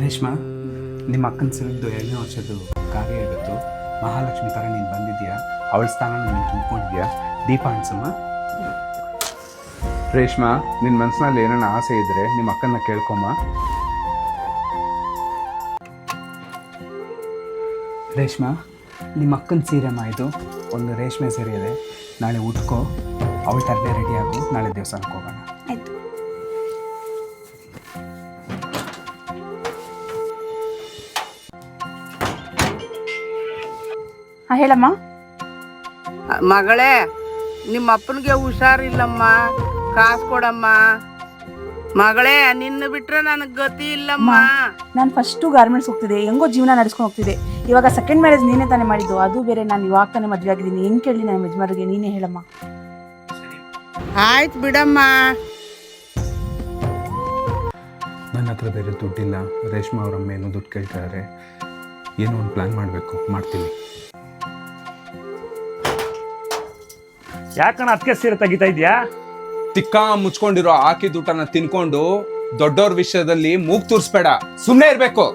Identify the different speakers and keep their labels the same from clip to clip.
Speaker 1: ರೇಷ್ಮಾ, ನಿಮ್ಮ ಅಕ್ಕನ ಸಿಲುಕ್ದು 2ನೇ ವರ್ಷದ್ದು ಕಾರ್ಯ ಇವತ್ತು. ಮಹಾಲಕ್ಷ್ಮಿ ಥರ ನೀನು ಬಂದಿದ್ಯಾ, ಅವಳ ಸ್ಥಾನ ನೀನು ತುಂಬಿಕೊಂಡಿದ್ಯಾ. ದೀಪ ಅನ್ಸಮ್ಮ.
Speaker 2: ರೇಷ್ಮಾ, ನಿನ್ನ ಮನಸ್ಸಿನಲ್ಲಿ ಏನಾನ ಆಸೆ ಇದ್ದರೆ ನಿಮ್ಮ ಅಕ್ಕನ ಕೇಳ್ಕೊಮ್ಮ.
Speaker 1: ರೇಷ್ಮಾ, ನಿಮ್ಮ ಅಕ್ಕನ ಸೀರೆಮ್ಮ ಇದು. ಒಂದು ರೇಷ್ಮೆ ಸೀರೆ ಇದೆ, ನಾಳೆ ಉಟ್ಕೋ. ಅವಳ ಥರನೇ ರೆಡಿ ಆಗು, ನಾಳೆ ದೇವಸ್ಥಾನಕ್ಕೆ ಹೋಗೋಣ.
Speaker 3: ಆಯ್ತು. ಹಾಂ ಹೇಳಮ್ಮ.
Speaker 4: ಮಗಳೇ, ನಿಮ್ಮ ಅಪ್ಪನಿಗೆ ಹುಷಾರಿಲ್ಲಮ್ಮ, ಕಾಸು ಕೊಡಮ್ಮ. ಮಗಳೇ, ನಿನ್ನ ಬಿಟ್ರೆ ನನಗೆ ಗತಿ ಇಲ್ಲಮ್ಮ.
Speaker 3: ನಾನು ಫಸ್ಟು ಗಾರ್ಮೆಂಟ್ಸ್ ಹೋಗ್ತಿದ್ದೆ, ಹೆಂಗೋ ಜೀವನ ನಡೆಸ್ಕೊಂಡು ಹೋಗ್ತಿದ್ದೆ. ಇವಾಗ ಸೆಕೆಂಡ್ ಮ್ಯಾರೇಜ್ ನೀನೇ ತಾನೇ ಮಾಡಿದ್ದು, ಅದು ಬೇರೆ. ನಾನು ಇವಾಗ ತಾನೇ ಮದುವೆ ಆಗಿದ್ದೀನಿ. ಹೆಂಗೆ ಕೇಳಿ ನನ್ನ ಯಜಮಾರಿಗೆ? ನೀನೇ ಹೇಳಮ್ಮ.
Speaker 4: ಆಯ್ತು ಬಿಡಮ್ಮ.
Speaker 2: ನನ್ನ ಹತ್ರ ಬೇರೆ ದುಡ್ಡಿಲ್ಲ. ರೇಷ್ಮಾ ಅವರಮ್ಮ ಏನೋ ದುಡ್ಡು ಕೇಳ್ತಾರೆ. ಏನೋ ಒಂದು ಪ್ಲ್ಯಾನ್ ಮಾಡಬೇಕು, ಮಾಡ್ತೀನಿ.
Speaker 5: ಯಾಕಣ್ಣ ಅದಕ್ಕೆ ಸೀರೆ ತೆಗಿತಾ ಇದೆಯಾ?
Speaker 2: ತಿಕ್ಕ ಮುಚ್ಕೊಂಡಿರೋ ಹಾಕಿದ ಊಟನ ತಿನ್ಕೊಂಡು ದೊಡ್ಡವ್ರ ವಿಷಯದಲ್ಲಿ ಮೂಗ್ ತೂರ್ಸ್ಬೇಡ, ಸುಮ್ಮನೆ ಇರ್ಬೇಕು.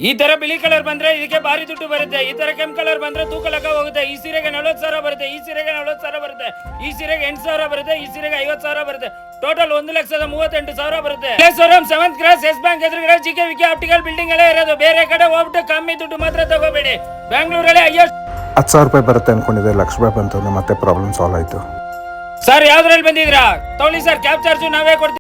Speaker 6: ಈ ತರ ಬಿಳಿ ಕಲರ್ ಬಂದ್ರೆ ಇದಕ್ಕೆ ಭಾರಿ ದುಡ್ಡು ಬರುತ್ತೆ. ಈ ತರ ಕೆಂಪು ಕಲರ್ ಬಂದ್ರೆ ತೂಕ ಲೆಕ್ಕ ಹೋಗುತ್ತೆ. ಈ ಸೀರೆಗೆ 40,000 ಬರುತ್ತೆ, ಈ ಸೀರೆಗೆ 40,000 ಬರುತ್ತೆ, ಈ ಸೀರೆಗೆ 8,000 ಬರುತ್ತೆ, ಈ ಸೀರೆಗೆ 50,000 ಬರುತ್ತೆ. ಟೋಟಲ್ 1,38,000 ಬರುತ್ತೆ. ಸೆವೆಂತ್ ಕ್ರಾಸ್ ಎಸ್ ಬ್ಯಾಂಕ್ ಎದುರುಗಡೆ ಜಿಕೆ ವಿಕೆ ಆಪ್ಟಿಕಲ್ ಬಿಲ್ಡಿಂಗ್ ಎಲ್ಲ ಇರೋದು. ಬೇರೆ ಕಡೆ ಹೋಗ್ಬಿಟ್ಟು ಕಮ್ಮಿ ದುಡ್ಡು ಮಾತ್ರ ತಗೋಬೇಡಿ. ಬೆಂಗಳೂರಲ್ಲಿ
Speaker 7: 10,000 ರೂಪಾಯಿ ಬರುತ್ತೆ ಅನ್ಕೊಂಡಿದ್ದೆ, 1,00,000 ರೂಪಾಯಿ ಬಂತು. ಮತ್ತೆ ಪ್ರಾಬ್ಲಮ್ ಸಾಲ್ವ್ ಆಯ್ತು.
Speaker 6: ಸರ್ ಯಾವ್ದ್ರಲ್ಲಿ ಬಂದಿದ್ರಾ? ತಗೊಳ್ಳಿ ಸರ್, ಕ್ಯಾಬ್ ಚಾರ್ಜ್ ನಾವೇ ಕೊಡ್ತೀವಿ.